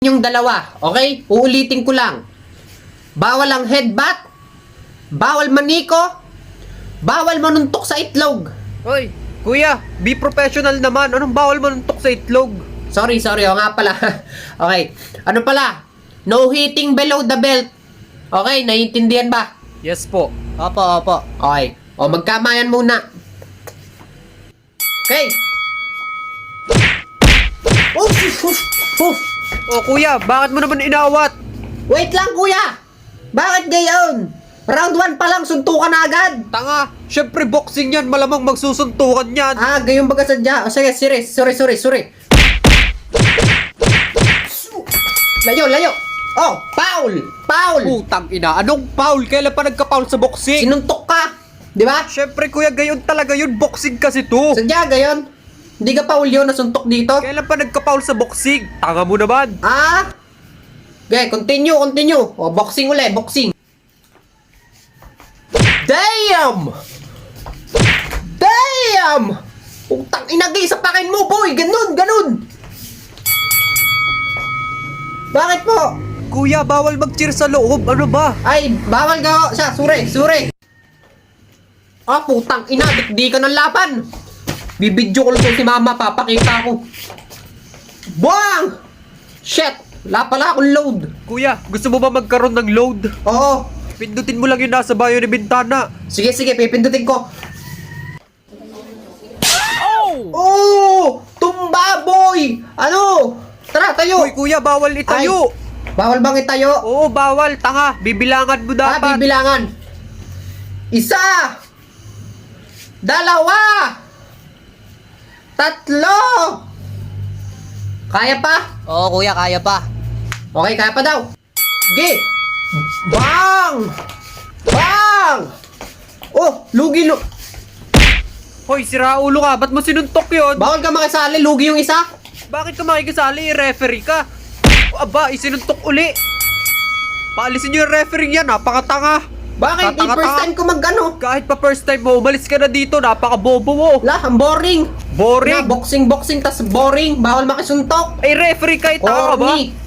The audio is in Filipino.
yung dalawa, okay? Uulitin ko lang. Bawal ang headbutt, bawal maniko, bawal manuntok sa itlog. Hoy, kuya, be professional naman. Anong bawal manuntok sa itlog? Sorry, o nga pala. Okay, ano pala? No hitting below the belt. Okay, naiintindihan ba? Yes po. Opo. Okay, o magkamayan muna. Okay. Oof. Oh, kuya, bakit mo naman inawat? Wait lang, kuya! Bakit gayon? Round 1 pa lang, suntukan na agad! Tanga, syempre boxing yan. Malamang magsusuntukan yan. Ah, gayon baga sadya. O sige, sorry. Layo! Oh, foul! Putang ina, anong foul? Kailan pa nagka-foul sa boxing? Sinuntok ka! Di ba? Syempre kuya, gayon talaga yun. Boxing kasi to. Sadya, gayon. Hindi ka foul yun, nasuntok dito. Kailan pa nagka-foul sa boxing? Tanga mo naman. Ah? Okay, continue. O, boxing ulit, boxing. Damn! Utang inagay sa pakin mo, boy! Ganun! Bakit po? Kuya, bawal mag-cheer sa loob. Ano ba? Ay, bawal ka siya. Sure. Ah, putang ina, di ka ng laban. Bibidyo ko lang si mama, papakita ko. Buwang! Shit, wala pala akong load. Kuya, gusto mo ba magkaroon ng load? Oo, Pindutin mo lang yung nasa bayo ni Bintana. sige, pipindutin ko. Oh! Tumba, boy! Ano? Tara, tayo! Uy, kuya, bawal itayo. Bawal bang itayo? Oo, bawal. Tanga, bibilangan mo Ah, dapat. bibilangan. Isa! Dalawa! Tatlo! Kaya pa? Oo, kuya, kaya pa. Okay, kaya pa daw. Sige! Bang! Oh, lugi. Hoy, sira ulo ka. Ba't mo sinuntok yun? Bawal ka makisali, lugi yung isa. Bakit ka makikisali? Referee ka. Aba, isinuntok uli. Paalisin nyo yung referee yan. Napakatanga. Bakit? First time ko mag-ano. Kahit pa first time mo, umalis ka na dito. Napaka-bobo mo. Ang boring. Boring. Na, boxing, tas boring. Bawal makisuntok. Ay, referee ka. Tanga ka ba? Corny.